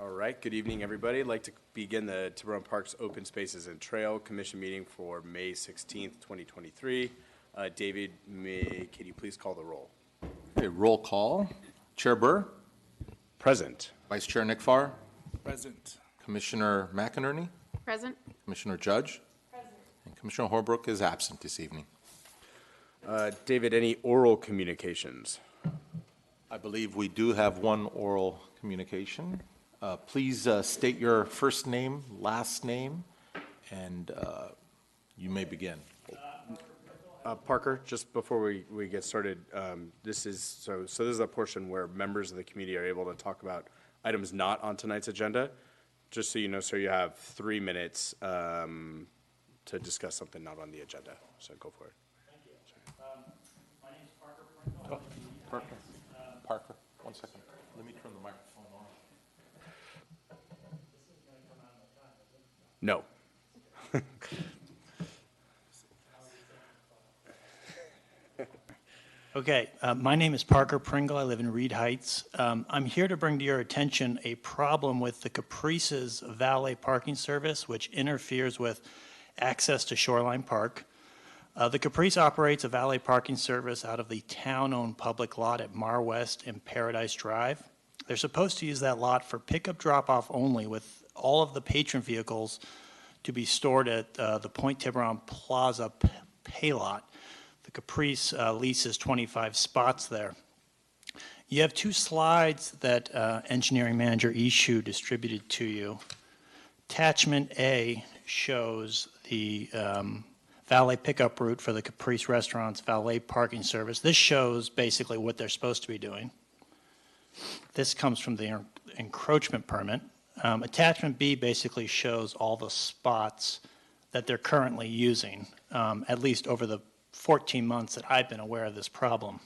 All right, good evening, everybody. I'd like to begin the Tiburon Parks Open Spaces and Trail Commission meeting for May 16th, 2023. David, can you please call the roll? Okay, roll call. Chair Burr? Present. Vice Chair Nick Farr? Present. Commissioner McInerney? Present. Commissioner Judge? Present. And Commissioner Holbrook is absent this evening. David, any oral communications? I believe we do have one oral communication. Please state your first name, last name, and you may begin. Parker, just before we get started, this is this is a portion where members of the community are able to talk about items not on tonight's agenda. Just so you know, sir, you have 3 minutes to discuss something not on the agenda. So go for it. Thank you. My name is Parker Pringle. Parker, 1 second. Let me turn the microphone on. This is going to come out on the time, isn't it? No. Okay, my name is Parker Pringle. I live in Reed Heights. I'm here to bring to your attention a problem with the Caprice's valet parking service, which interferes with access to Shoreline Park. The Caprice operates a valet parking service out of the town-owned public lot at Mar West and Paradise Drive. They're supposed to use that lot for pickup drop-off only, with all of the patron vehicles to be stored at the Point Tiburon Plaza pay lot. The Caprice leases 25 spots there. You have 2 slides that engineering manager Ishu distributed to you. Attachment A shows the valet pickup route for the Caprice Restaurant's valet parking service. This shows basically what they're supposed to be doing. This comes from the encroachment permit. Attachment B basically shows all the spots that they're currently using, at least over the 14 months that I've been aware of this problem.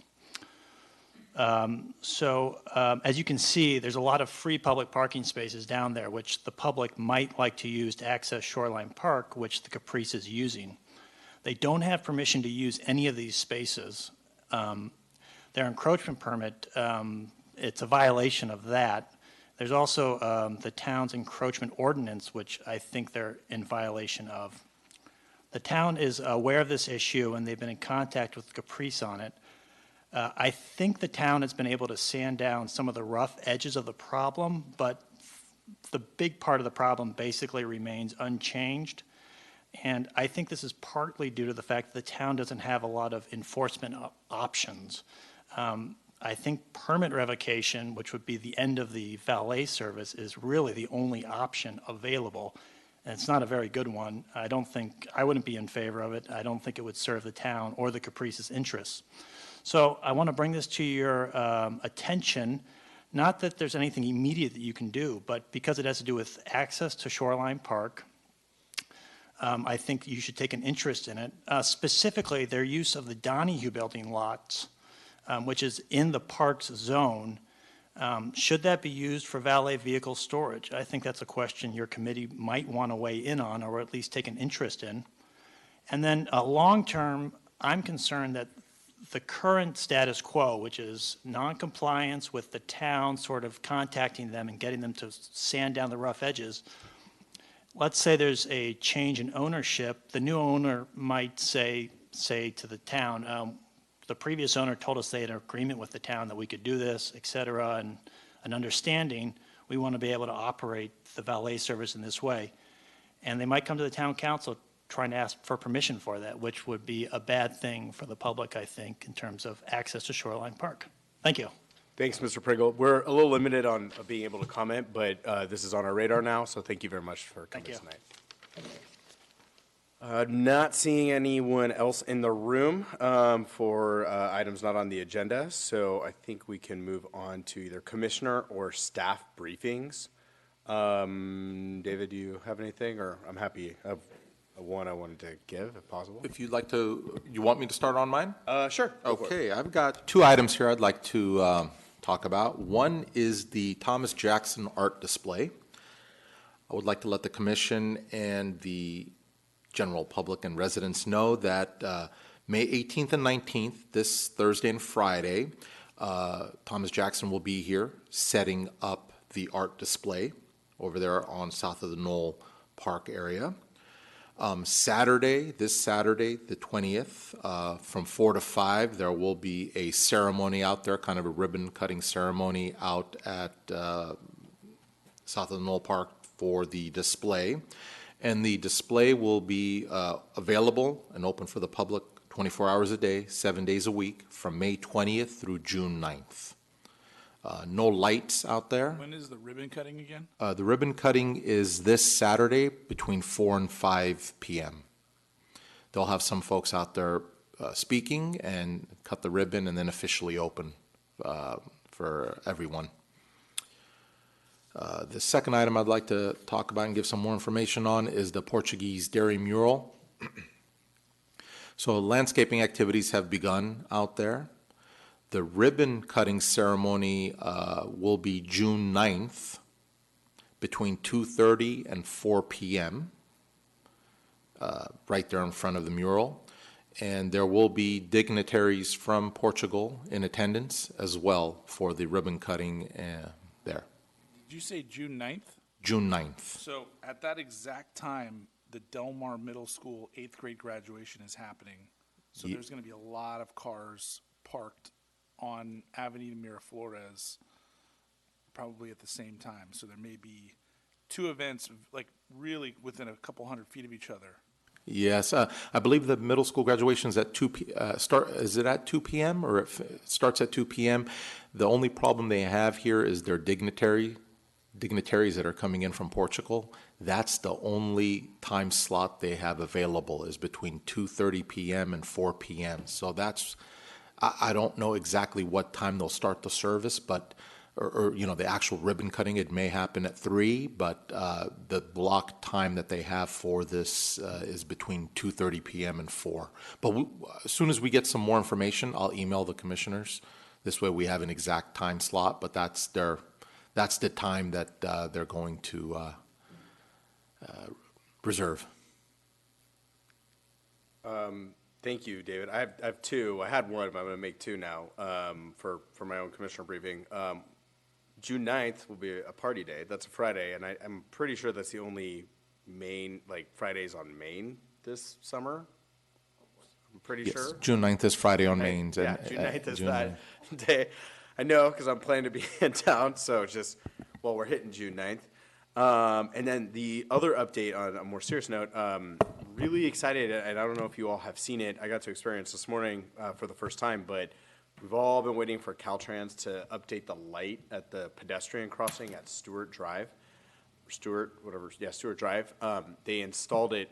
As you can see, there's a lot of free public parking spaces down there, which the public might like to use to access Shoreline Park, which the Caprice is using. They don't have permission to use any of these spaces. Their encroachment permit, it's a violation of that. There's also the town's encroachment ordinance, which I think they're in violation of. The town is aware of this issue, and they've been in contact with Caprice on it. I think the town has been able to sand down some of the rough edges of the problem, but the big part of the problem basically remains unchanged. And I think this is partly due to the fact that the town doesn't have a lot of enforcement options. I think permit revocation, which would be the end of the valet service, is really the only option available. And it's not a very good one. I wouldn't be in favor of it. I don't think it would serve the town or the Caprice's interests. So I want to bring this to your attention, not that there's anything immediate that you can do, but because it has to do with access to Shoreline Park, I think you should take an interest in it. Specifically, their use of the Donahue Building lots, which is in the park's zone. Should that be used for valet vehicle storage? I think that's a question your committee might want to weigh in on, or at least take an interest in. And then long term, I'm concerned that the current status quo, which is non-compliance with the town sort of contacting them and getting them to sand down the rough edges. Let's say there's a change in ownership. The new owner might say to the town, the previous owner told us they had an agreement with the town that we could do this, et cetera, and an understanding. We want to be able to operate the valet service in this way. And they might come to the town council trying to ask for permission for that, which would be a bad thing for the public, I think, in terms of access to Shoreline Park. Thank you. Thanks, Mr. Pringle. We're a little limited on being able to comment, but this is on our radar now, so thank you very much for coming tonight. Not seeing anyone else in the room for items not on the agenda, so I think we can move on to either commissioner or staff briefings. David, do you have anything, or I'm happy. I have one I wanted to give, if possible. If you'd like to, you want me to start on mine? Sure. Okay, I've got 2 items here I'd like to talk about. One is the Thomas Jackson art display. I would like to let the commission and the general public and residents know that May 18th and 19th, this Thursday and Friday, Thomas Jackson will be here setting up the art display. over there on south of the Knoll Park area. This Saturday, the 20th, from 4 to 5, there will be a ceremony out there, kind of a ribbon-cutting ceremony out at south of the Knoll Park for the display. And the display will be available and open for the public 24 hours a day, 7 days a week, from May 20th through June 9th. No lights out there. When is the ribbon cutting again? The ribbon cutting is this Saturday between 4 and 5 p.m. They'll have some folks out there speaking and cut the ribbon and then officially open for everyone. The second item I'd like to talk about and give some more information on is the Portuguese Dairy Mural. So landscaping activities have begun out there. The ribbon cutting ceremony will be June 9th between 2:30 and 4 p.m. Right there in front of the mural. And there will be dignitaries from Portugal in attendance as well for the ribbon cutting there. Did you say June 9th? June 9th. So at that exact time, the Del Mar Middle School 8th grade graduation is happening. So there's going to be a lot of cars parked on Avenida Miraflores probably at the same time. So there may be two events, like really within a couple 100 feet of each other. Yes, I believe the middle school graduation is at 2 p. Is it at 2 p.m. or it starts at 2 p.m.? The only problem they have here is their dignitaries that are coming in from Portugal. That's the only time slot they have available is between 2:30 p.m. and 4 p.m. So that's, I don't know exactly what time they'll start the service, but or the actual ribbon cutting, it may happen at 3, but the block time that they have for this is between 2:30 p.m. and 4. But as soon as we get some more information, I'll email the commissioners. This way we have an exact time slot, but that's the time that they're going to reserve. Thank you, David. I have two. I had one, but I'm going to make two now for my own commissioner briefing. June 9th will be a party day. That's a Friday, and I'm pretty sure that's the only Maine, Fridays on Maine this summer. I'm pretty Yes, sure. June 9th is Friday on Mains. Yeah, June 9th is that day. I know, because I'm planning to be in town, so it's just, we're hitting June 9th. And then the other update on a more serious note, really excited, and I don't know if you all have seen it. I got to experience this morning for the first time, but we've all been waiting for Caltrans to update the light at the pedestrian crossing at Stewart Drive, or Stewart, whatever, yeah, Stewart Drive. They installed it,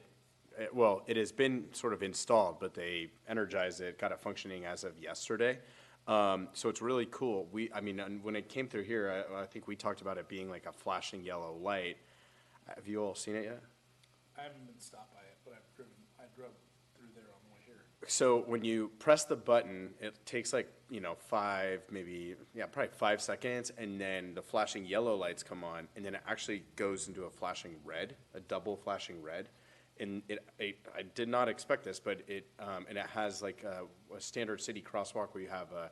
it has been sort of installed, but they energized it, got it functioning as of yesterday. So it's really cool. When it came through here, I think we talked about it being like a flashing yellow light. Have you all seen it yet? I haven't been stopped by it, but I drove through there on the way here. So when you press the button, it takes probably 5 seconds, and then the flashing yellow lights come on, and then it actually goes into a flashing red, a double flashing red. And I did not expect this, but it has like a standard city crosswalk where you have a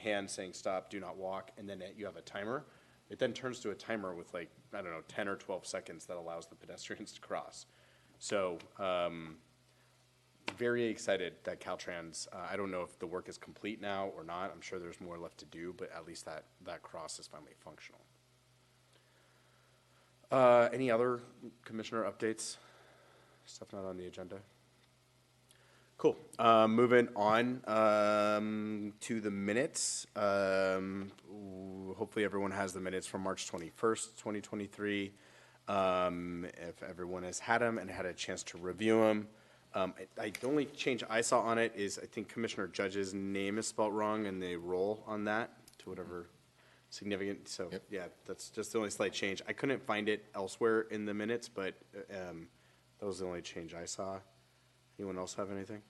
hand saying stop, do not walk, and then you have a timer. It then turns to a timer with 10 or 12 seconds that allows the pedestrians to cross. So very excited that Caltrans, I don't know if the work is complete now or not. I'm sure there's more left to do, but at least that cross is finally functional. Any other commissioner updates? Stuff not on the agenda. Cool. Moving on to the minutes. Hopefully everyone has the minutes from March 21st, 2023. If everyone has had them and had a chance to review them. The only change I saw on it is I think Commissioner Judge's name is spelled wrong and the role on that to whatever significant. So, Yep. Yeah, that's just the only slight change. I couldn't find it elsewhere in the minutes, but that was the only change I saw. Anyone else have anything?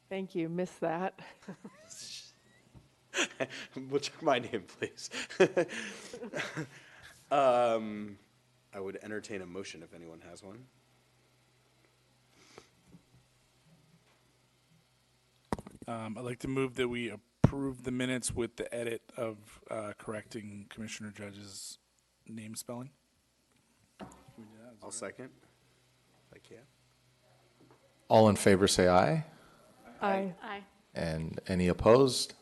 Thank you. Missed that. We'll check my name, please. I would entertain a motion if anyone has one. I'd like to move that we approve the minutes with the edit of correcting Commissioner Judge's name spelling. I'll second. I can. All in favor, say aye. Aye. Aye. And any opposed?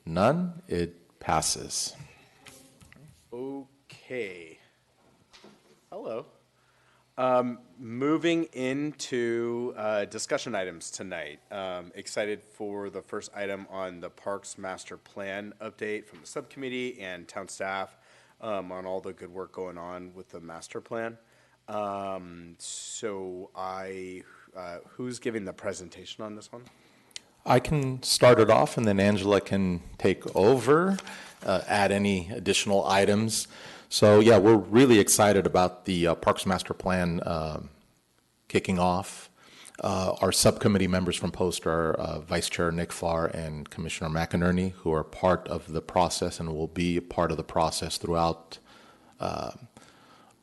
None? It passes. Okay. Hello. Moving into discussion items tonight. Excited for the first item on the Parks Master Plan update from the subcommittee and town staff on all the good work going on with the master plan. Who's giving the presentation on this one? I can start it off, and then Angela can take over, add any additional items. So, yeah, we're really excited about the Parks Master Plan kicking off. Our subcommittee members from Post are Vice Chair Nick Farr and Commissioner McInerney, who are part of the process and will be a part of the process throughout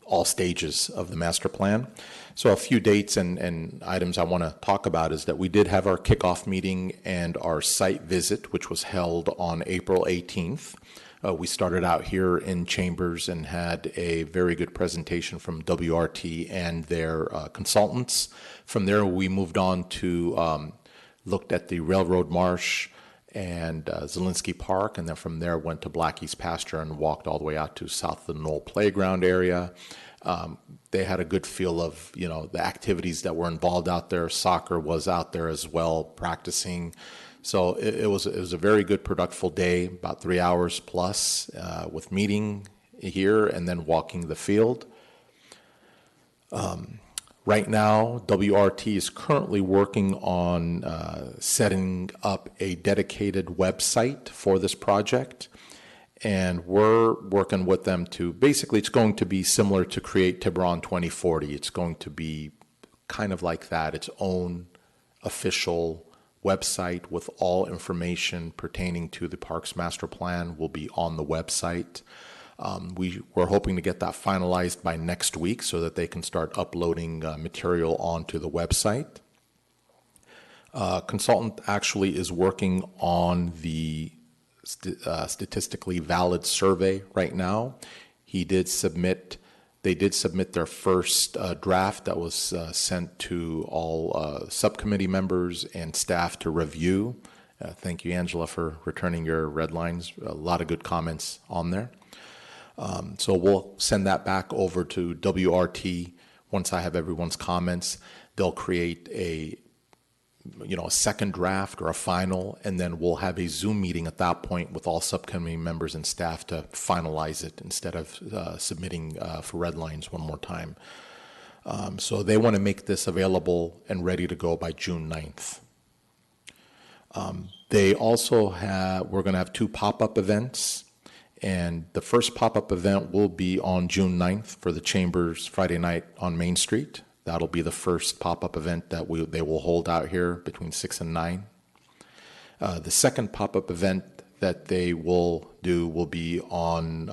all stages of the master plan. So a few dates and items I want to talk about is that we did have our kickoff meeting and our site visit, which was held on April 18th. We started out here in Chambers and had a very good presentation from WRT and their consultants. From there, we moved on to looked at the Railroad Marsh and Zielinski Park, and then from there went to Blackie's Pasture and walked all the way out to south of the Knoll Playground area. They had a good feel of, the activities that were involved out there. Soccer was out there as well, practicing. So it was a very good, productive day, about 3 hours plus, with meeting here and then walking the field. Right now, WRT is currently working on setting up a dedicated website for this project. And we're working with them to, basically it's going to be similar to Create Tiburon 2040. It's going to be kind of like that, its own official website with all information pertaining to the Parks Master Plan will be on the website. We're hoping to get that finalized by next week so that they can start uploading material onto the website. Consultant actually is working on the statistically valid survey right now. They did submit their first draft that was sent to all subcommittee members and staff to review. Thank you, Angela, for returning your red lines. A lot of good comments on there. So we'll send that back over to WRT. Once I have everyone's comments, they'll create a second draft or a final, and then we'll have a Zoom meeting at that point with all subcommittee members and staff to finalize it instead of submitting for red lines one more time. So they want to make this available and ready to go by June 9th. They also we're going to have 2 pop-up events, and the first pop-up event will be on June 9th for the Chambers Friday night on Main Street. That'll be the first pop-up event that they will hold out here between 6 and 9. The second pop-up event that they will do will be on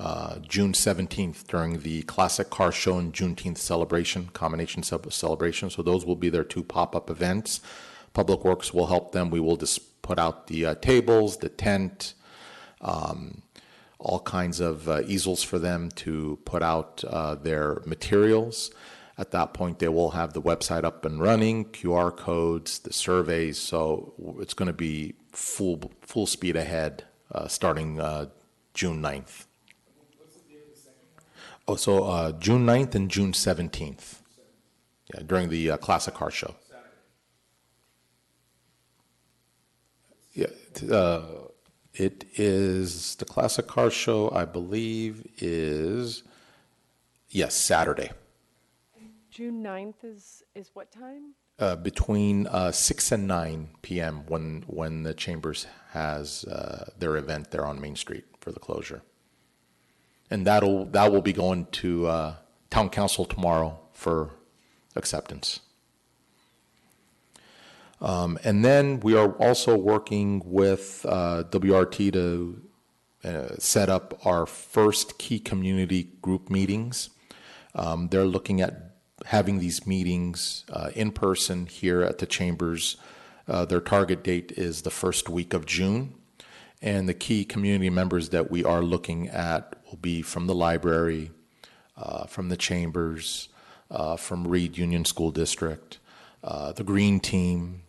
June 17th during the Classic Car Show and Juneteenth celebration, combination celebration. So those will be their 2 pop-up events. Public Works will help them. We will just put out the tables, the tent, all kinds of easels for them to put out their materials. At that point, they will have the website up and running, QR codes, the surveys. So it's going to be full speed ahead starting June 9th. What's the date of the second? Oh, so June 9th and June 17th. Yeah, during the Classic Car Show. Yeah, it is the Classic Car Show, I believe, is, yes, Saturday. June 9th is what time? Between 6 and 9 p.m. when the Chambers has their event there on Main Street for the closure. And that will be going to Town Council tomorrow for acceptance. And then we are also working with WRT to set up our first key community group meetings. They're looking at having these meetings in person here at the Chambers. Their target date is the first week of June. And the key community members that we are looking at will be from the library, from the chambers, from Reed Union School District, the Green Team,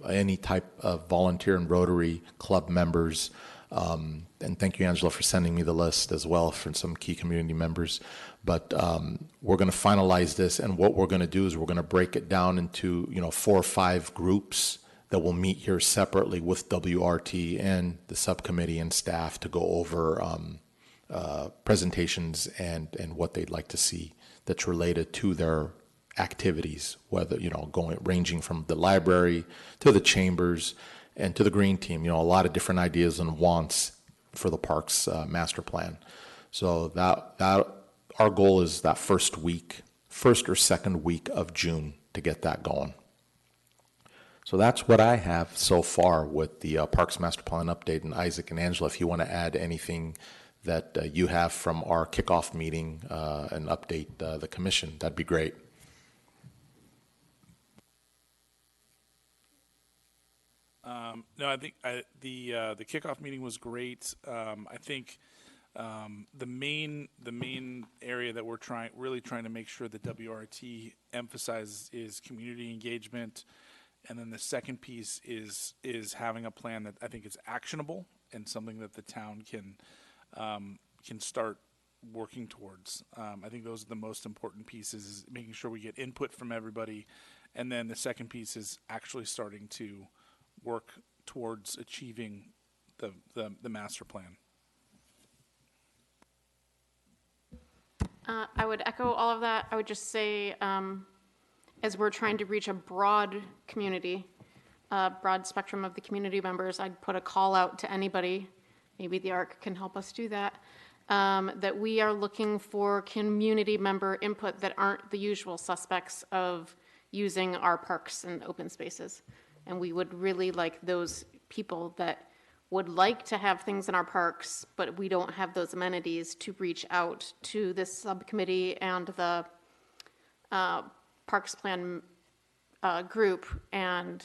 any type of volunteer and Rotary Club members. And thank you, Angela, for sending me the list as well for some key community members. But we're going to finalize this, and what we're going to do is we're going to break it down into 4 or 5 groups that will meet here separately with WRT and the subcommittee and staff to go over presentations and what they'd like to see that's related to their activities, whether ranging from the library to the chambers and to the Green Team. A lot of different ideas and wants for the parks master plan. So that our goal is that first or second week of June to get that going. So that's what I have so far with the Parks Master Plan update. And Isaac and Angela, if you want to add anything that you have from our kickoff meeting and update the commission, that'd be great. No, I think the kickoff meeting was great. I think the main area that we're really trying to make sure that WRT emphasizes is community engagement, and then the second piece is having a plan that I think is actionable and something that the town can start working towards. I think those are the most important pieces: is making sure we get input from everybody, and then the second piece is actually starting to work towards achieving the master plan. I would echo all of that. I would just say, as we're trying to reach a broad community, broad spectrum of the community members, I'd put a call out to anybody, maybe the ARC can help us do that, that we are looking for community member input that aren't the usual suspects of using our parks and open spaces. And we would really like those people that would like to have things in our parks, but we don't have those amenities, to reach out to this subcommittee and the Parks Plan group and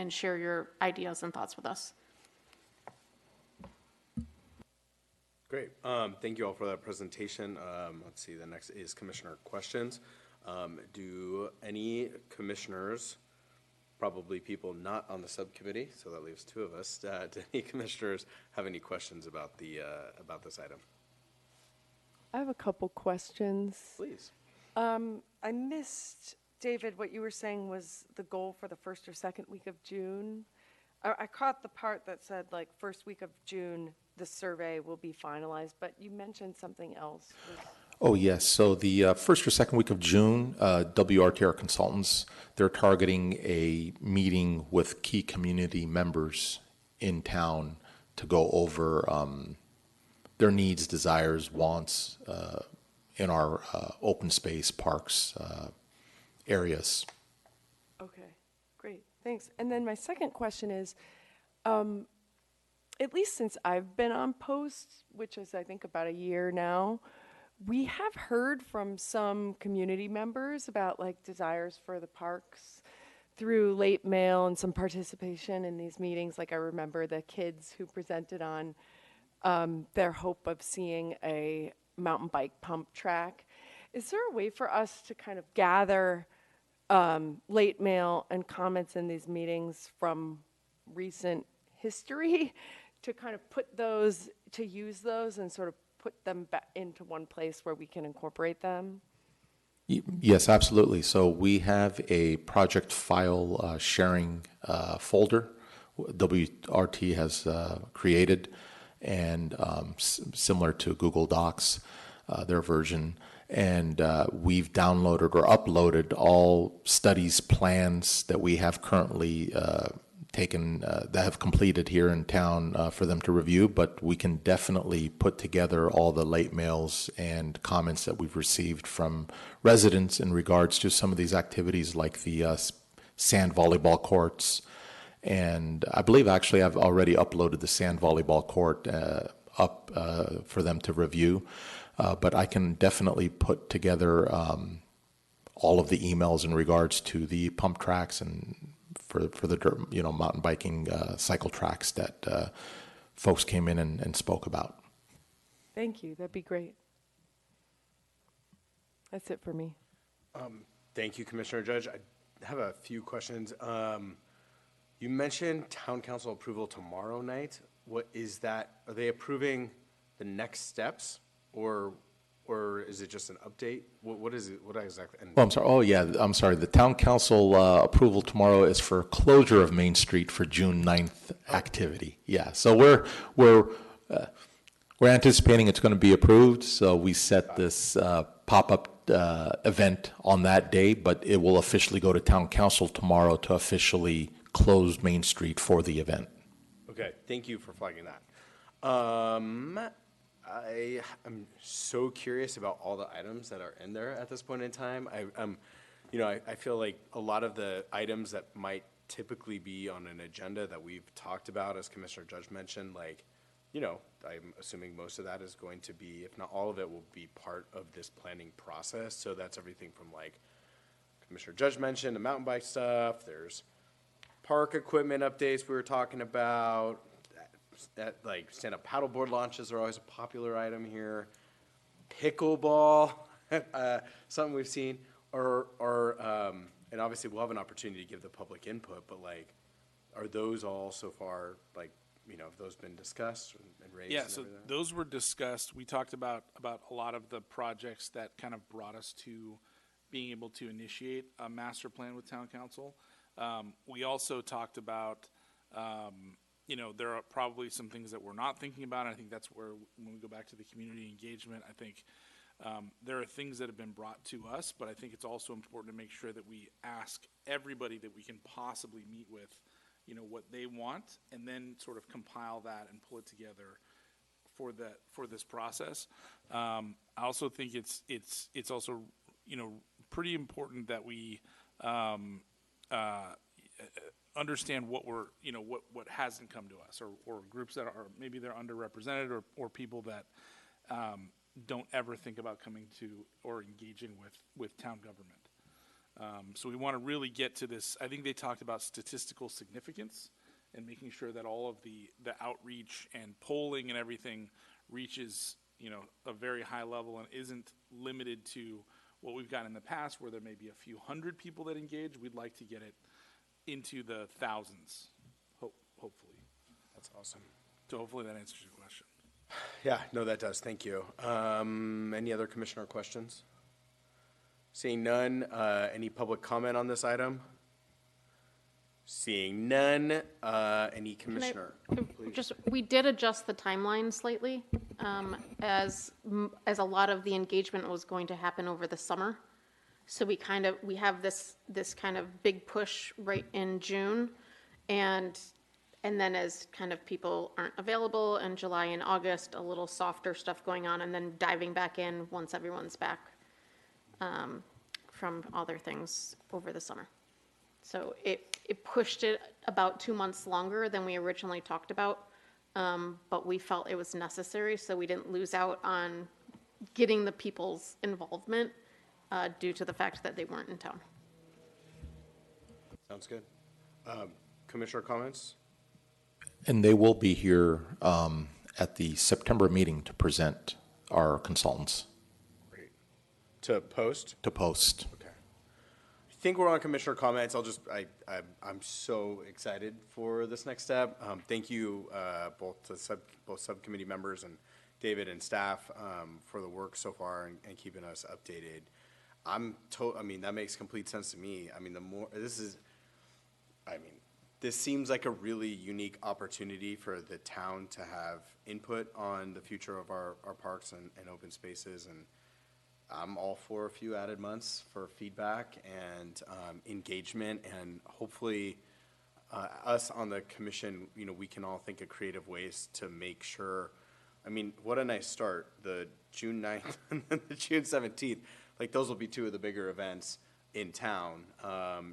share your ideas and thoughts with us. Great. Thank you all for that presentation. Let's see, the next is commissioner questions. Do any commissioners, probably people not on the subcommittee, so that leaves 2 of us, do any commissioners have any questions about about this item? I have a couple questions. Please. I missed, David, what you were saying was the goal for the first or second week of June. I caught the part that said, like, first week of June, the survey will be finalized, but you mentioned something else. Oh, yes. So the first or second week of June, WRT, our consultants, they're targeting a meeting with key community members in town to go over their needs, desires, wants in our open space parks areas. Okay, great, thanks. And then my second question is, at least since I've been on post, which is I think about a year now, we have heard from some community members about like desires for the parks through late mail and some participation in these meetings. Like I remember the kids who presented on their hope of seeing a mountain bike pump track. Is there a way for us to kind of gather late mail and comments in these meetings from recent history to kind of put those, to use those and sort of put them back into one place where we can incorporate them? Yes, absolutely. So we have a project file sharing folder WRT has created, and similar to Google Docs, their version. And we've downloaded or uploaded all studies, plans that we have currently taken, that have completed here in town for them to review, but we can definitely put together all the late mails and comments that we've received from residents in regards to some of these activities like the sand volleyball courts. And I believe actually I've already uploaded the sand volleyball court up for them to review. But I can definitely put together all of the emails in regards to the pump tracks and for the mountain biking cycle tracks that folks came in and spoke about. Thank you. That'd be great. That's it for me. Thank you, Commissioner Judge. I have a few questions. You mentioned town council approval tomorrow night. What is that? Are they approving the next steps, or is it just an update? What is it? What exactly? And Oh, I'm sorry. Oh, yeah, I'm sorry. The town council approval tomorrow is for closure of Main Street for June 9th activity. Yeah, so we're anticipating it's going to be approved, so we set this pop-up event on that day, but it will officially go to town council tomorrow to officially close Main Street for the event. Okay, thank you for flagging that. I am so curious about all the items that are in there at this point in time. I feel like a lot of the items that might typically be on an agenda that we've talked about, as Commissioner Judge mentioned, I'm assuming most of that is going to be, if not all of it, will be part of this planning process. So that's everything from, like Commissioner Judge mentioned, the mountain bike stuff. There's park equipment updates we were talking about. That like stand-up paddleboard launches are always a popular item here. Pickleball, something we've seen, and obviously we'll have an opportunity to give the public input. But like, are those all so far like, have those been discussed and raised? Yeah, and so everything? those were discussed. We talked about a lot of the projects that kind of brought us to being able to initiate a master plan with town council. We also talked about, there are probably some things that we're not thinking about. And I think that's where, when we go back to the community engagement, I think there are things that have been brought to us, but I think it's also important to make sure that we ask everybody that we can possibly meet with, what they want, and then sort of compile that and pull it together for this process. I also think it's also, pretty important that we understand what what hasn't come to us, or groups that are maybe they're underrepresented, or people that don't ever think about coming to or engaging with town government. So we want to really get to this. I think they talked about statistical significance and making sure that all of the outreach and polling and everything reaches, a very high level and isn't limited to what we've got in the past, where there may be a few hundred people that engage. We'd like to get it into the thousands, hopefully. That's awesome. So hopefully that answers your question. Yeah, no, that does. Thank you. Any other commissioner questions? Seeing none, any public comment on this item? Seeing none, any commissioner? We did adjust the timeline slightly, as a lot of the engagement was going to happen over the summer. So we have this kind of big push right in June, and then as kind of people aren't available in July and August, a little softer stuff going on, and then diving back in once everyone's back from other things over the summer. So it pushed it about 2 months longer than we originally talked about, but we felt it was necessary, so we didn't lose out on getting the people's involvement due to the fact that they weren't in town. Sounds good. Commissioner comments? And they will be here at the September meeting to present our consultants Great. To post? to post. Okay. I think we're on commissioner comments. I'm so excited for this next step. Thank you both subcommittee members and David and staff for the work so far and keeping us updated. That makes complete sense to me. This seems like a really unique opportunity for the town to have input on the future of our parks and open spaces, and I'm all for a few added months for feedback and engagement, and hopefully us on the commission, we can all think of creative ways to make sure. What a nice start, the June 9th and then the June 17th. Like, those will be two of the bigger events in town,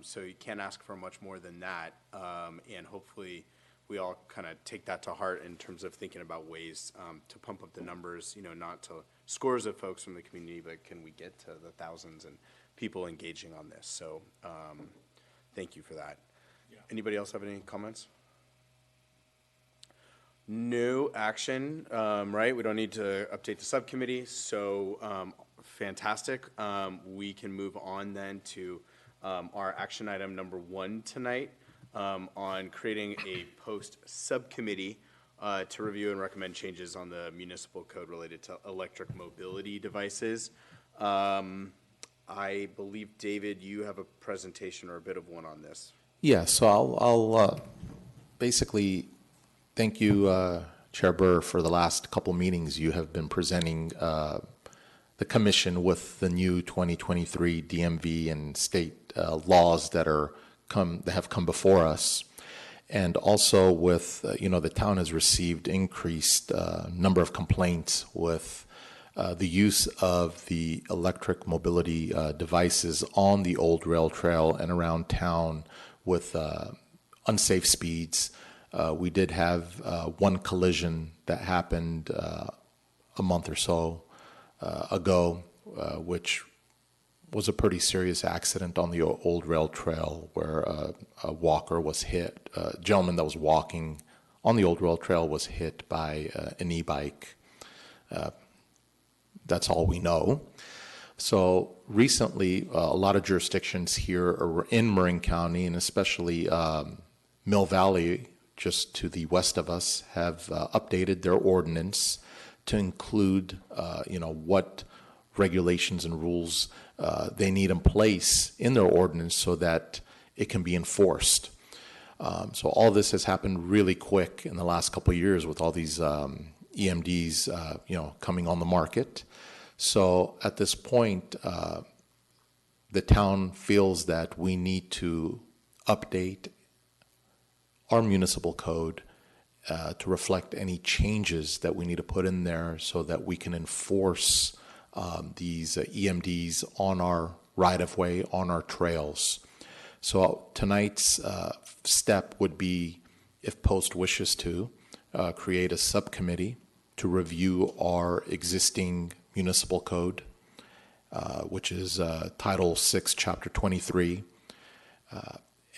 so you can't ask for much more than that, and hopefully we all kind of take that to heart in terms of thinking about ways to pump up the numbers, not to scores of folks from the community, but can we get to the thousands and people engaging on this? So thank you for that. Yeah. Anybody else have any comments? No action, right? We don't need to update the subcommittee. So fantastic. We can move on then to our action item number 1 tonight on creating a post subcommittee to review and recommend changes on the municipal code related to electric mobility devices. I believe, David, you have a presentation or a bit of one on this. Yeah, so I'll basically thank you, Chair Burr, for the last couple meetings. You have been presenting the commission with the new 2023 DMV and state laws that have come before us, and also with the town has received increased number of complaints with the use of the electric mobility devices on the old rail trail and around town with unsafe speeds. We did have one collision that happened a month or so ago, which was a pretty serious accident on the old rail trail where a walker was hit. A gentleman that was walking on the old rail trail was hit by an e-bike. That's all we know. So recently, a lot of jurisdictions here in Marin County, and especially Mill Valley, just to the west of us, have updated their ordinance to include, what regulations and rules they need in place in their ordinance so that it can be enforced. So all this has happened really quick in the last couple of years with all these EMDs, coming on the market. So at this point, the town feels that we need to update our municipal code to reflect any changes that we need to put in there so that we can enforce these EMDs on our right-of-way, on our trails. So tonight's step would be, if Post wishes to, create a subcommittee to review our existing municipal code, which is Title 6, Chapter 23.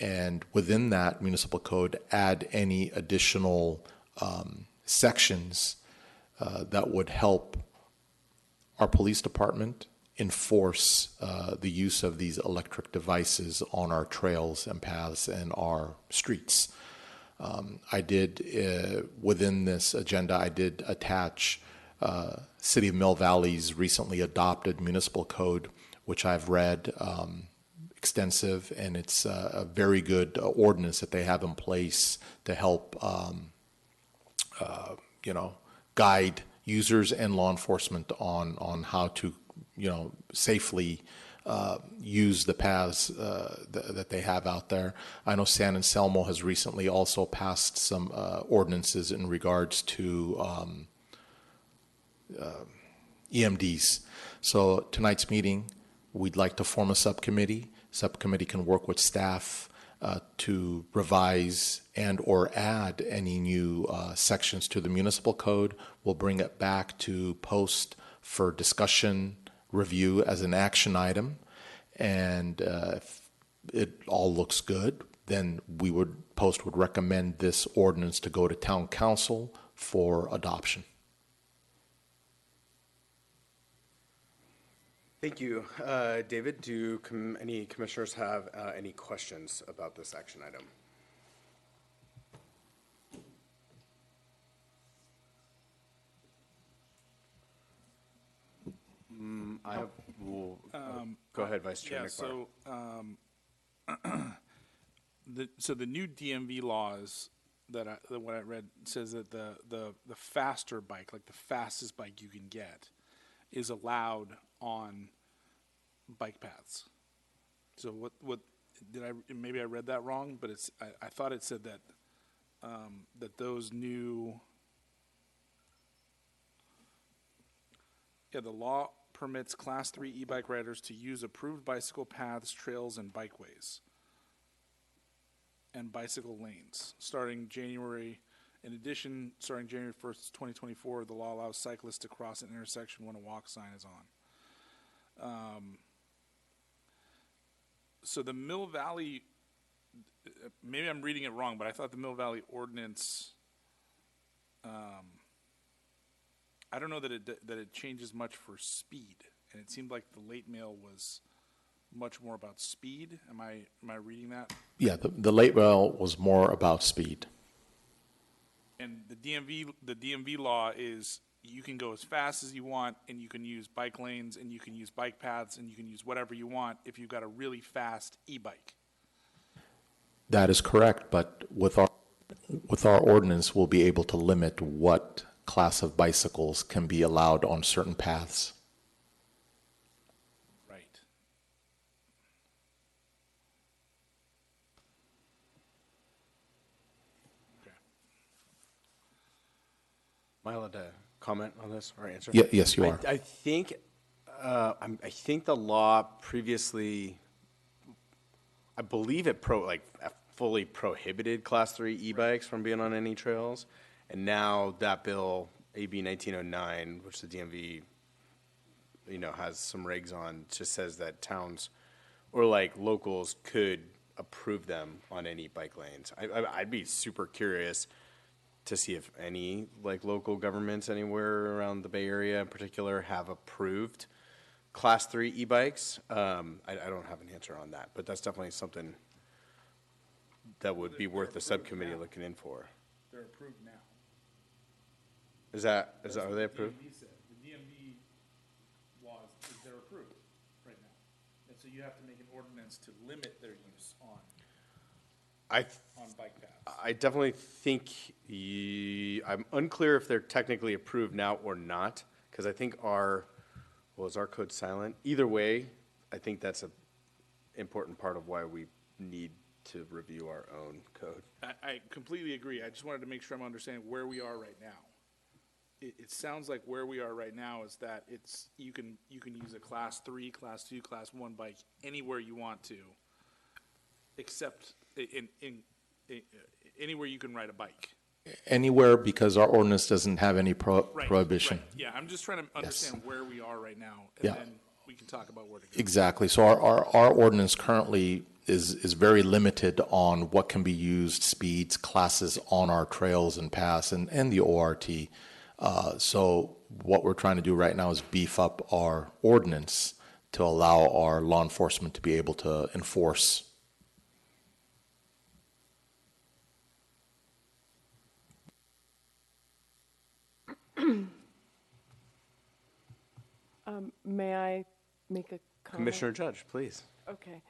And within that municipal code, add any additional sections that would help our police department enforce the use of these electric devices on our trails and paths and our streets. I did, within this agenda, I did attach City of Mill Valley's recently adopted municipal code, which I've read extensive, and it's a very good ordinance that they have in place to help, guide users and law enforcement on how to, safely use the paths that they have out there. I know San Anselmo has recently also passed some ordinances in regards to EMDs. So tonight's meeting, we'd like to form a subcommittee. Subcommittee can work with staff to revise and or add any new sections to the municipal code. We'll bring it back to Post for discussion, review as an action item. And if it all looks good, then Post would recommend this ordinance to go to Town Council for adoption. Thank you. David, do any commissioners have any questions about this action item? Go ahead, Vice Chair McBarr. So the new DMV laws that what I read says that the faster bike, like the fastest bike you can get, is allowed on bike paths. So what did maybe I read that wrong, but I thought it said that that those new the law permits Class 3 e-bike riders to use approved bicycle paths, trails, and bikeways and bicycle lanes starting January. In addition, starting January 1st, 2024, the law allows cyclists to cross an intersection when a walk sign is on. So the Mill Valley, maybe I'm reading it wrong, but I thought the Mill Valley ordinance, I don't know that it changes much for speed. and it seemed like the late mail was much more about speed. Am I reading that? Yeah, the late rail was more about speed. And the DMV law is you can go as fast as you want, and you can use bike lanes, and you can use bike paths, and you can use whatever you want if you've got a really fast e-bike. That is correct, but with our ordinance, we'll be able to limit what class of bicycles can be allowed on certain paths. Right. Okay. Am I allowed to comment on this or answer? Yes, you are. I think, I think the law previously, I believe it fully prohibited Class 3 e-bikes from being on any trails. And now that bill, AB 1909, which the DMV, has some regs on, just says that towns or locals could approve them on any bike lanes. I'd be super curious to see if any local governments anywhere around the Bay Area in particular have approved Class 3 e-bikes. I don't have an answer on that, but that's definitely something that would be worth the subcommittee looking in for. They're approved now. Are they approved? DMV said. The DMV laws, they're approved right now. And so you have to make an ordinance to limit their use on bike paths. I definitely think I'm unclear if they're technically approved now or not, because I think is our code silent? Either way, I think that's an important part of why we need to review our own code. I completely agree. I just wanted to make sure I'm understanding where we are right now. It sounds like where we are right now is that you can use a Class 3, Class 2, Class 1 bike anywhere you want to, except anywhere you can ride a bike. Anywhere, because our ordinance doesn't have any Right, prohibition. right. Yeah, I'm just trying to understand where we are right now, and Yeah. then we can talk about where to go. Exactly. So our ordinance currently is very limited on what can be used, speeds, classes on our trails and paths and the ORT. So what we're trying to do right now is beef up our ordinance to allow our law enforcement to be able to enforce. May I make a comment? Commissioner Judge, please. Okay.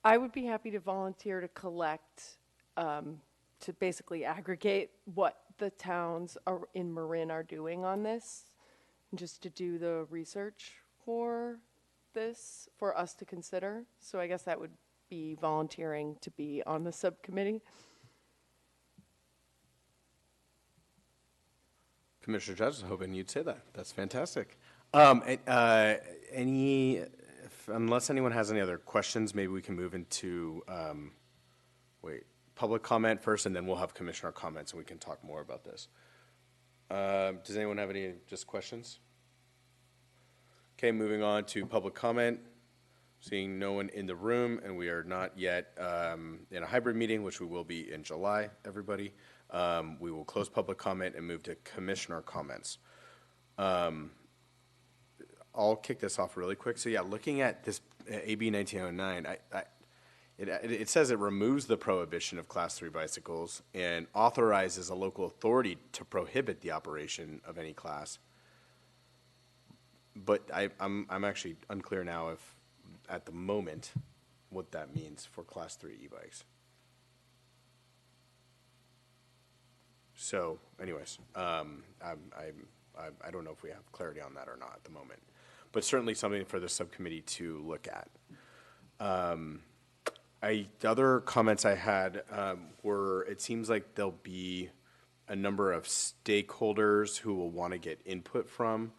I would be happy to volunteer to collect, to basically aggregate what the towns in Marin are doing on this, just to do the research for this, for us to consider. So I guess that would be volunteering to be on the subcommittee. Commissioner Judge, I was hoping you'd say that. That's fantastic. Unless anyone has any other questions, maybe we can move into, public comment first, and then we'll have commissioner comments, and we can talk more about this. Does anyone have any just questions? Okay, moving on to public comment. Seeing no one in the room, and we are not yet in a hybrid meeting, which we will be in July, everybody. We will close public comment and move to commissioner comments. I'll kick this off really quick. So yeah, looking at this AB 1909, it says it removes the prohibition of Class 3 bicycles and authorizes a local authority to prohibit the operation of any class. But I'm actually unclear now if, at the moment, what that means for Class 3 e-bikes. So, anyways, I don't know if we have clarity on that or not at the moment, but certainly something for the subcommittee to look at. The other comments I had were, it seems like there'll be a number of stakeholders who will want to get input from.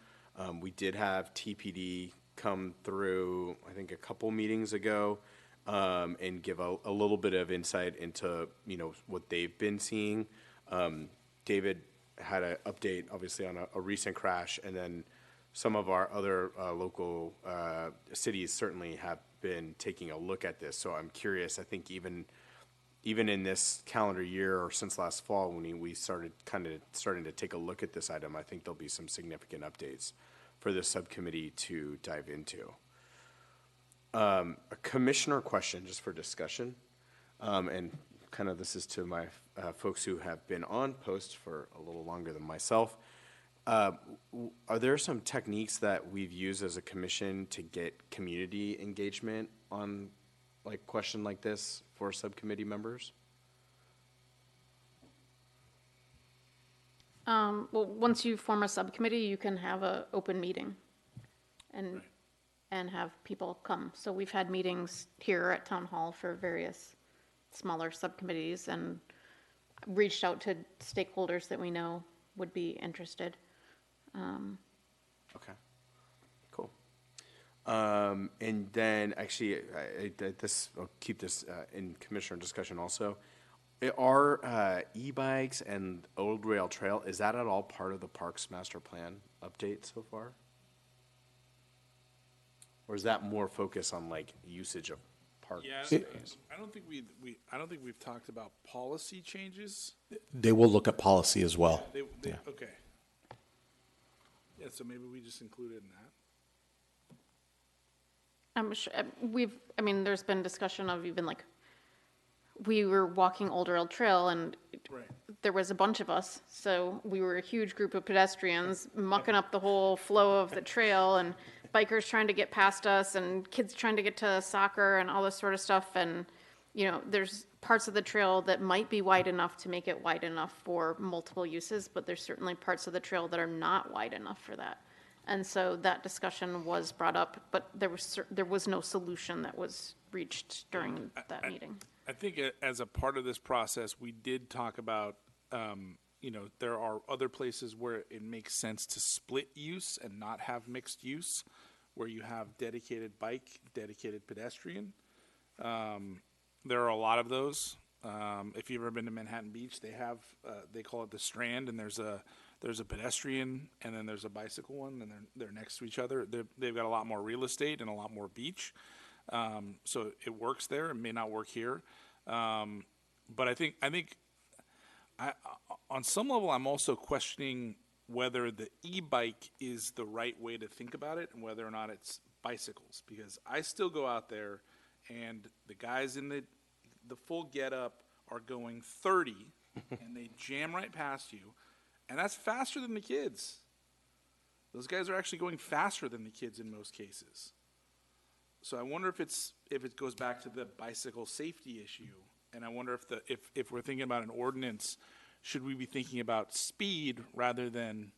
We did have TPD come through, I think, a couple meetings ago, and give a little bit of insight into, what they've been seeing. David had an update, obviously, on a recent crash, and then some of our other local cities certainly have been taking a look at this. So I'm curious. I think even in this calendar year or since last fall, when we started starting to take a look at this item, I think there'll be some significant updates for this subcommittee to dive into. A commissioner question, just for discussion, and kind of this is to my folks who have been on post for a little longer than myself. Are there some techniques that we've used as a commission to get community engagement on like question like this for subcommittee members? Well, once you form a subcommittee, you can have an open meeting and have people come. So we've had meetings here at Town Hall for various smaller subcommittees and reached out to stakeholders that we know would be interested. Okay, cool. And then actually, I'll keep this in commissioner discussion also. Are e-bikes and Old Rail Trail, is that at all part of the Parks Master Plan update so far? Or is that more focus on like usage of park space? I don't think we've talked about policy changes. They will look at policy as well. Okay. Yeah, so maybe we just include it in that. I'm sure, there's been discussion of even like, we were walking Old Rail Trail and Right. there was a bunch of us. So we were a huge group of pedestrians mucking up the whole flow of the trail and bikers trying to get past us and kids trying to get to soccer and all this sort of stuff. And, there's parts of the trail that might be wide enough to make it wide enough for multiple uses, but there's certainly parts of the trail that are not wide enough for that. And so that discussion was brought up, but there was no solution that was reached during that meeting. I think as a part of this process, we did talk about, there are other places where it makes sense to split use and not have mixed use, where you have dedicated bike, dedicated pedestrian. There are a lot of those. If you've ever been to Manhattan Beach, they call it the Strand, and there's a pedestrian and then there's a bicycle one, and they're next to each other. They've got a lot more real estate and a lot more beach. So it works there. It may not work here. But I think on some level, I'm also questioning whether the e-bike is the right way to think about it and whether or not it's bicycles, because I still go out there and the guys in the full getup are going 30 and they jam right past you, and that's faster than the kids. Those guys are actually going faster than the kids in most cases. So I wonder if it goes back to the bicycle safety issue, and I wonder if we're thinking about an ordinance, should we be thinking about speed rather than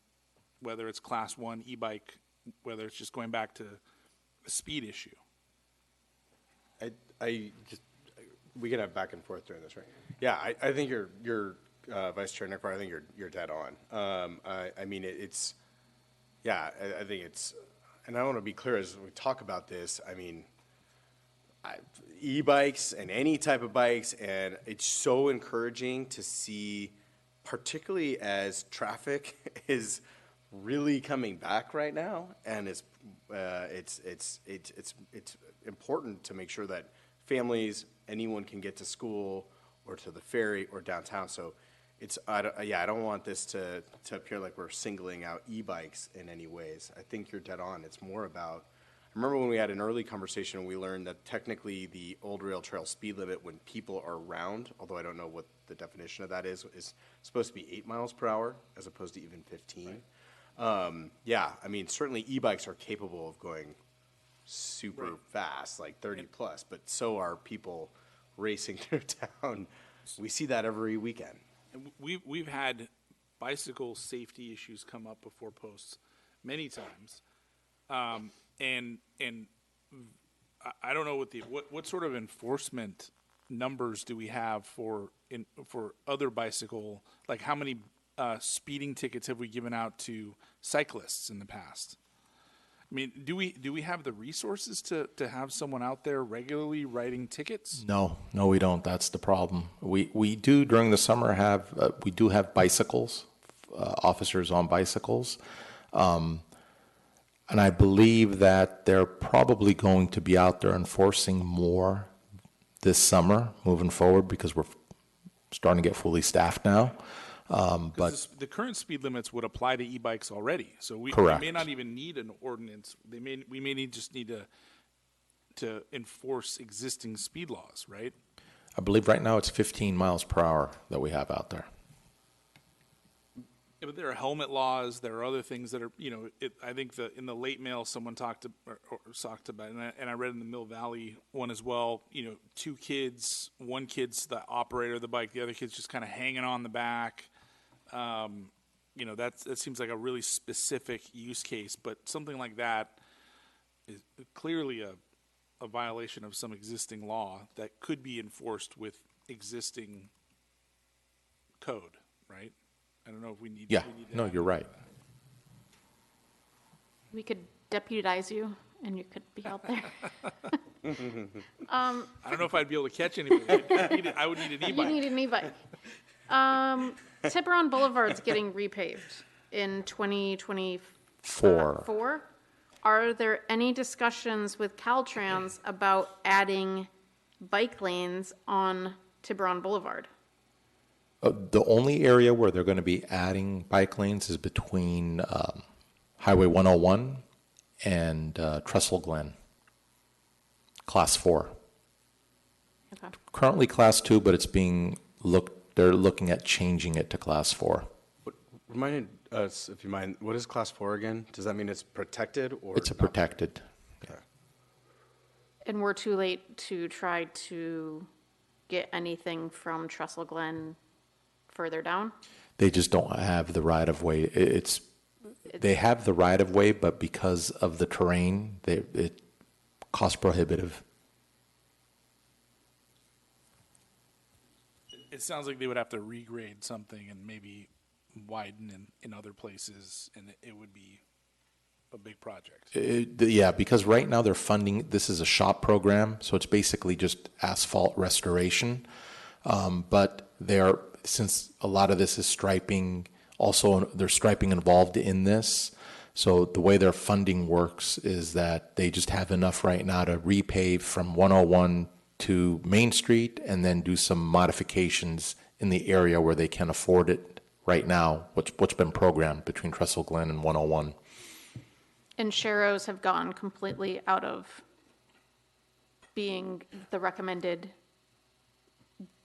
whether it's class 1 e-bike, whether it's just going back to the speed issue? We can have back and forth during this, right? Yeah, I think you're Vice Chair Nickbar, I think you're dead on. I think it's. And I want to be clear as we talk about this, e-bikes and any type of bikes, and it's so encouraging to see, particularly as traffic is really coming back right now, and it's important to make sure that families, anyone can get to school or to the ferry or downtown. So I don't want this to appear like we're singling out e-bikes in any ways. I think you're dead on. It's more about, I remember when we had an early conversation and we learned that technically the Old Rail Trail speed limit when people are around, although I don't know what the definition of that is supposed to be 8 miles per hour as opposed to even 15. Right. Certainly e-bikes are capable of going super fast, like 30 plus, but so are people racing through town. We see that every weekend. And we've had bicycle safety issues come up before posts many times, and I don't know what sort of enforcement numbers do we have for other bicycle, like how many speeding tickets have we given out to cyclists in the past? Do we have the resources to have someone out there regularly writing tickets? No, we don't. That's the problem. We do during the summer have bicycles, officers on bicycles, and I believe that they're probably going to be out there enforcing more this summer moving forward because we're starting to get fully staffed now. But The current speed limits would apply to e-bikes already, so we Correct. may not even need an ordinance. We may just need to enforce existing speed laws, right? I believe right now it's 15 miles per hour that we have out there. Yeah, but there are helmet laws. There are other things that are, I think in the late mail, someone talked about, and I read in the Mill Valley one as well. Two kids, one kid's the operator of the bike, the other kid's just kind of hanging on the back. That seems like a really specific use case, but something like that is clearly a violation of some existing law that could be enforced with existing code, right? I don't know if we need. Yeah, we need to no, have- you're right. We could deputize you and you could be out there. I don't know if I'd be able to catch anybody. I would need an You e-bike. need an e-bike. Tiburon Boulevard's getting repaved in 2024. Four. Are there any discussions with Caltrans about adding bike lanes on Tiburon Boulevard? The only area where they're going to be adding bike lanes is between Highway 101 and Trestle Glen, Class 4. Okay. Currently Class 2, but they're looking at changing it to Class 4. Remind us, if you mind, what is Class 4 again? Does that mean it's protected or? It's a not? protected. Okay. And we're too late to try to get anything from Trestle Glen further down? They just don't have the right of way. They have the right of way, but because of the terrain, it cost prohibitive. It sounds like they would have to regrade something and maybe widen in other places, and it would be a big project. Yeah, because right now they're funding, this is a SHOP program, so it's basically just asphalt restoration. But since a lot of this is striping, also there's striping involved in this. So the way their funding works is that they just have enough right now to repave from 101 to Main Street and then do some modifications in the area where they can afford it right now, what's been programmed between Trestle Glen and 101. And Sharrows have gone completely out of being the recommended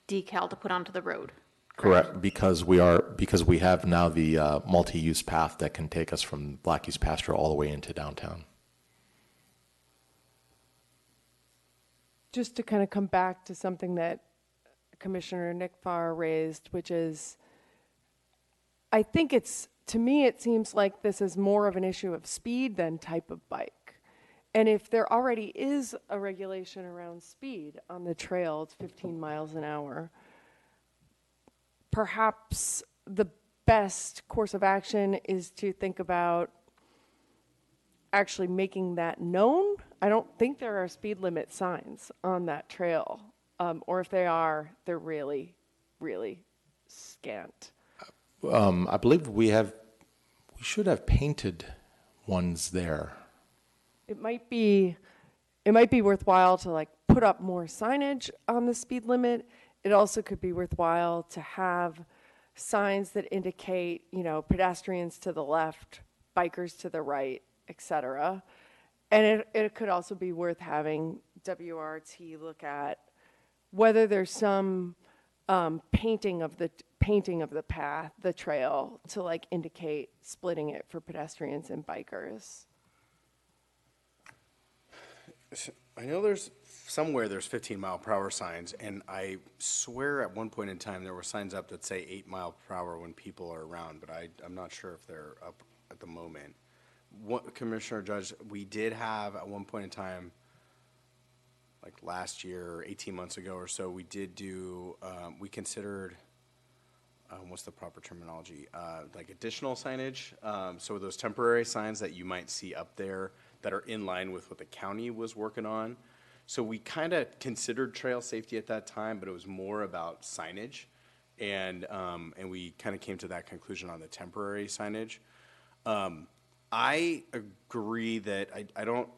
decal to put onto the road. Correct, because we have now the multi-use path that can take us from Blackie's Pasture all the way into downtown. Just to kind of come back to something that Commissioner Nick Farr raised, which is, I think to me, it seems like this is more of an issue of speed than type of bike. And if there already is a regulation around speed on the trail, it's 15 miles an hour, perhaps the best course of action is to think about actually making that known. I don't think there are speed limit signs on that trail. Or if they are, they're really, really scant. I believe we should have painted ones there. It might be worthwhile to like put up more signage on the speed limit. It also could be worthwhile to have signs that indicate, pedestrians to the left, bikers to the right, etc. And it could also be worth having WRT look at whether there's some painting of the path, the trail, to like indicate splitting it for pedestrians and bikers. I know there's 15-mile-per-hour signs, and I swear at one point in time there were signs up that say 8 miles per hour when people are around, but I'm not sure if they're up at the moment. Commissioner Judge, we did have at one point in time, like last year, 18 months ago or so, we did do, we considered, what's the proper terminology, like additional signage. So those temporary signs that you might see up there that are in line with what the county was working on. So we kind of considered trail safety at that time, but it was more about signage. And we kind of came to that conclusion on the temporary signage. I agree that I don't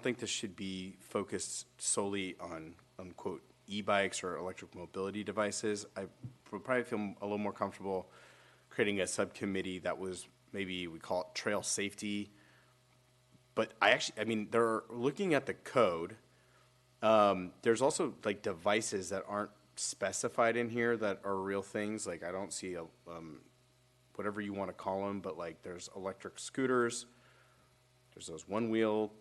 think this should be focused solely on quote e-bikes or electric mobility devices. I would probably feel a little more comfortable creating a subcommittee that was, maybe we call it trail safety. But I mean, they're looking at the code. There's also like devices that aren't specified in here that are real things. Like I don't see whatever you want to call them, but like there's electric scooters. There's those one-wheel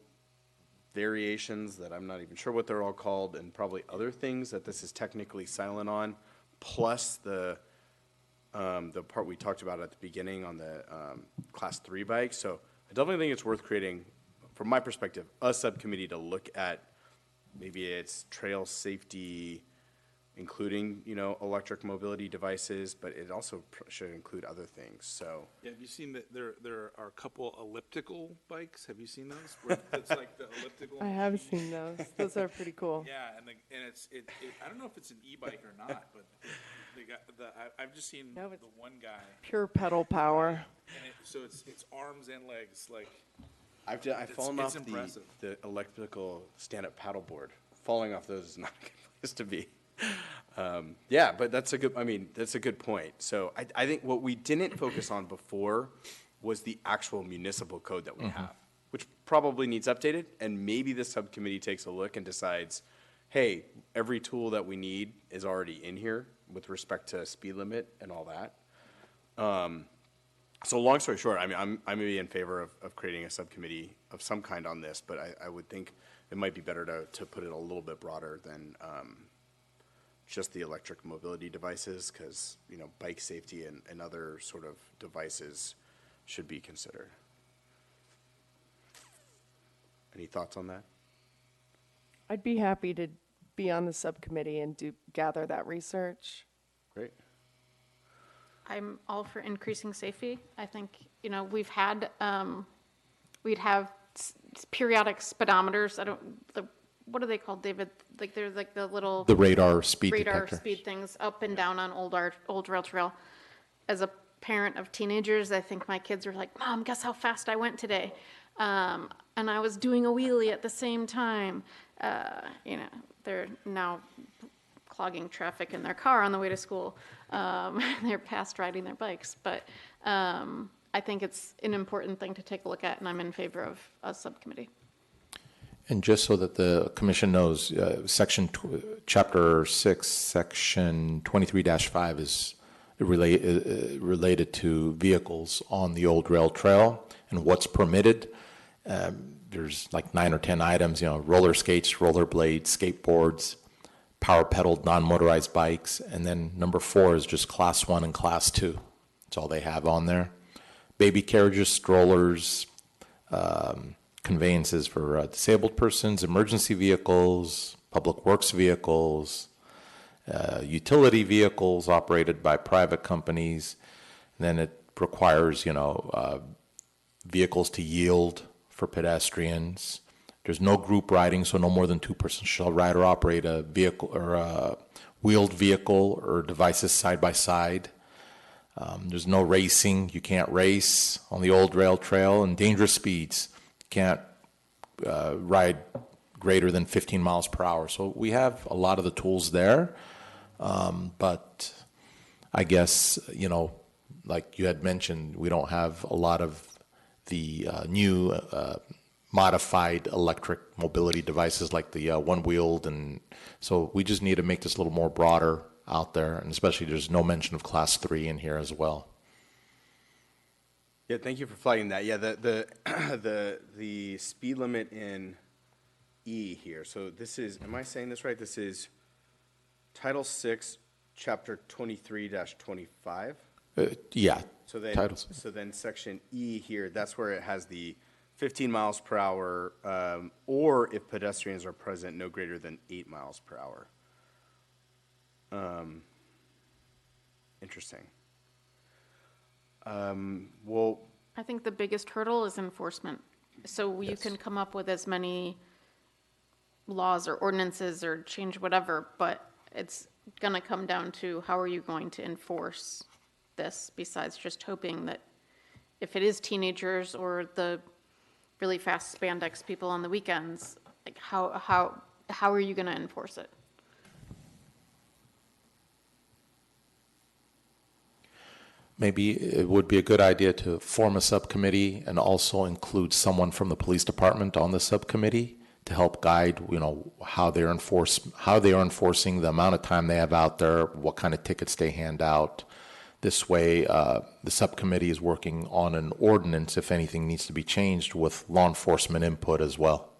variations that I'm not even sure what they're all called, and probably other things that this is technically silent on, plus the part we talked about at the beginning on the Class 3 bikes. So I definitely think it's worth creating, from my perspective, a subcommittee to look at maybe it's trail safety, including, electric mobility devices, but it also should include other things, so. Yeah, have you seen that there are a couple elliptical bikes? Have you seen those? Where it's like the elliptical. I have seen those. Those are pretty cool. Yeah, and it's I don't know if it's an e-bike or not, but they got I've just seen No, the it's- one guy, Pure pedal power. and so it's arms and legs, like. I've It's- fallen it's off impressive. the electrical stand-up paddleboard. Falling off those is not a good place to be. Yeah, but that's a good point. So I think what we didn't focus on before was the actual municipal code that we have, which probably needs updated, and maybe the subcommittee takes a look and decides, hey, every tool that we need is already in here with respect to speed limit and all that. So long story short, I mean, I'm maybe in favor of creating a subcommittee of some kind on this, but I would think it might be better to put it a little bit broader than just the electric mobility devices, because, bike safety and other sort of devices should be considered. Any thoughts on that? I'd be happy to be on the subcommittee and gather that research. Great. I'm all for increasing safety. I think, we've had, we'd have periodic speedometers. What are they called, David? Like, they're like the little. The radar speed radar detector. speed things up and down on Old Rail Trail. As a parent of teenagers, I think my kids are like, Mom, guess how fast I went today? And I was doing a wheelie at the same time. They're now clogging traffic in their car on the way to school. They're past riding their bikes. But I think it's an important thing to take a look at, and I'm in favor of a subcommittee. And just so that the commission knows, Chapter 6, Section 23-5 is related to vehicles on the Old Rail Trail and what's permitted. There's like 9 or 10 items, roller skates, rollerblades, skateboards, power-pedaled non-motorized bikes, and then number 4 is just Class 1 and Class 2. That's all they have on there. Baby carriages, strollers, conveyances for disabled persons, emergency vehicles, public works vehicles, utility vehicles operated by private companies. And then it requires, vehicles to yield for pedestrians. There's no group riding, so no more than 2 persons shall ride or operate a vehicle or a wheeled vehicle or devices side by side. There's no racing. You can't race on the Old Rail Trail, and dangerous speeds. You can't ride greater than 15 miles per hour. So we have a lot of the tools there. But I guess, like you had mentioned, we don't have a lot of the new modified electric mobility devices like the one-wheeled, and so we just need to make this a little more broader out there, and especially there's no mention of Class 3 in here as well. Yeah, thank you for flagging that. Yeah, the speed limit in E here. So this is, am I saying this right? This is Title 6, Chapter 23-25. Yeah. So then, Titles. so then Section E here, that's where it has the 15 miles per hour, or if pedestrians are present, no greater than 8 miles per hour. Interesting. Well, I think the biggest hurdle is enforcement. So you can come up with as many laws or ordinances or change whatever, but it's going to come down to how are you going to enforce this, besides just hoping that if it is teenagers or the really fast spandex people on the weekends, like how are you going to enforce it? maybe it would be a good idea to form a subcommittee and also include someone from the police department on the subcommittee to help guide, how they are enforcing the amount of time they have out there, what kind of tickets they hand out. This way, the subcommittee is working on an ordinance if anything needs to be changed with law enforcement input as well.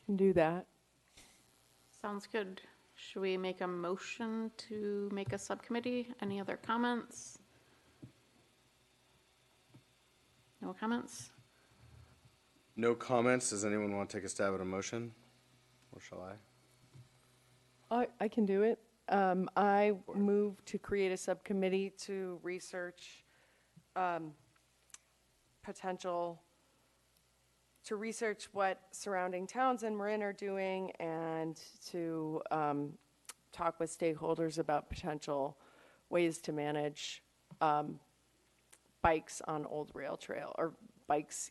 Can do that. Sounds good. Should we make a motion to make a subcommittee? Any other comments? No comments? No comments. Does anyone want to take a stab at a motion? Or shall I? I can do it. I move to create a subcommittee to research what surrounding towns in Marin are doing and to talk with stakeholders about potential ways to manage bikes on Old Rail Trail, or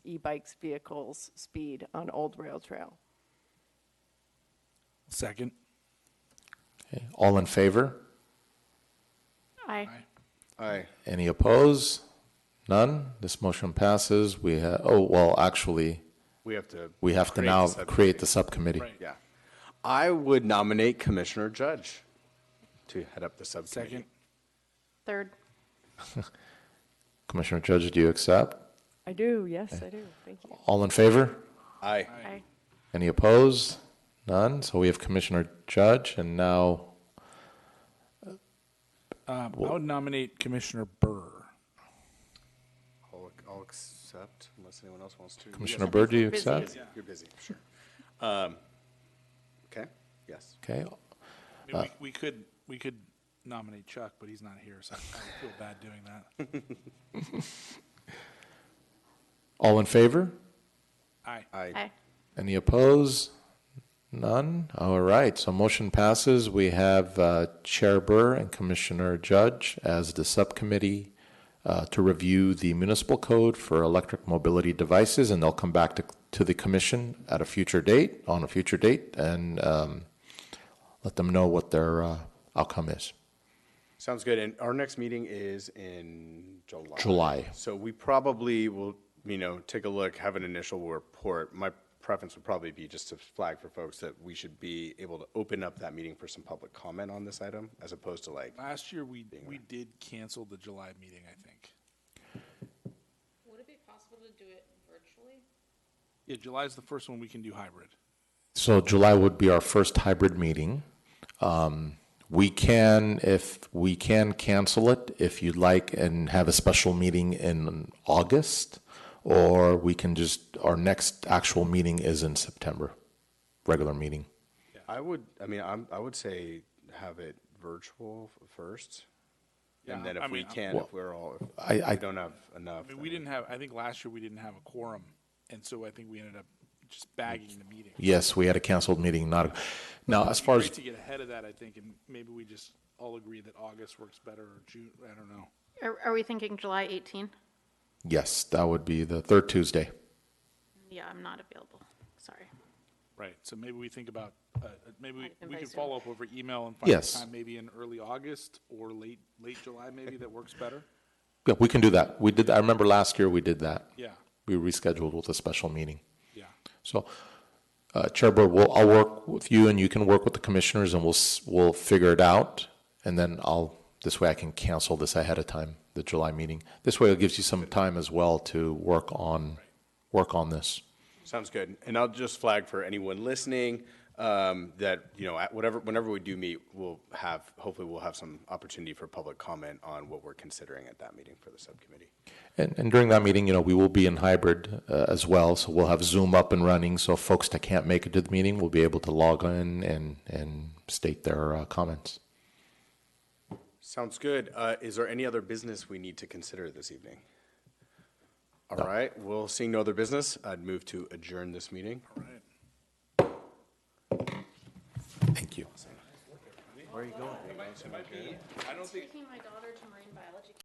e-bikes, vehicles, speed on Old Rail Trail. Second. Okay. All in favor? Aye. Aye. Any opposed? None? This motion passes. We have, actually, We have to. we have to create now the subcommittee. create the subcommittee. Right. Yeah. I would nominate Commissioner Judge to head up the subcommittee. Second. Third. Commissioner Judge, do you accept? I do, yes, I do. Thank you. All in favor? Aye. Aye. Any opposed? None? So we have Commissioner Judge, and now, I would nominate Commissioner Burr. I'll accept unless anyone else wants to. Commissioner Burr, do you Busy. accept? You're busy, sure. Okay, yes. Okay. I mean, we could nominate Chuck, but he's not here, so I feel bad doing that. All in favor? Aye. Aye. Aye. Any opposed? None? All right, so motion passes. We have Chair Burr and Commissioner Judge as the subcommittee to review the municipal code for electric mobility devices, and they'll come back to the commission at a future date, and let them know what their outcome is. Sounds good. And our next meeting is in July. July. So we probably will, take a look, have an initial report. My preference would probably be just to flag for folks that we should be able to open up that meeting for some public comment on this item, as opposed to Last year, we did cancel the July meeting, I think. Would it be possible to do it virtually? Yeah, July is the first one we can do hybrid. So July would be our first hybrid meeting. We can cancel it if you'd like and have a special meeting in August, or we can our next actual meeting is in September, regular meeting. I would say have it virtual first. And Yeah, then I if we mean, can't, if we don't have enough. I mean, we didn't have, I think last year we didn't have a quorum, and so I think we ended up just bagging the meeting. Yes, we had a canceled meeting, now, as far as, Great to get ahead of that, I think, and maybe we just all agree that August works better, or June, I don't know. Are we thinking July 18? yes, that would be the third Tuesday. Yeah, I'm not available. Sorry. Right, so maybe we think about, maybe Might we invite can Zoom. follow up over email and find a Yes. time, maybe in early August or late July, maybe, that works better. Yeah, we can do that. I remember last year we did that. Yeah, We rescheduled with a special meeting. yeah. So, Chair Burr, I'll work with you, and you can work with the commissioners, and we'll figure it out. And then this way I can cancel this ahead of time, the July meeting. This way it gives you some time as well to work on this. Sounds good. And I'll just flag for anyone listening that, whenever we do meet, hopefully we'll have some opportunity for public comment on what we're considering at that meeting for the subcommittee. And during that meeting, we will be in hybrid as well, so we'll have Zoom up and running, so folks that can't make it to the meeting will be able to log in and state their comments. Sounds good. Is there any other business we need to consider this evening? All right, well, seeing no other business, I'd move to adjourn this meeting. All right. Thank you. Where are you going? Taking my daughter to marine biology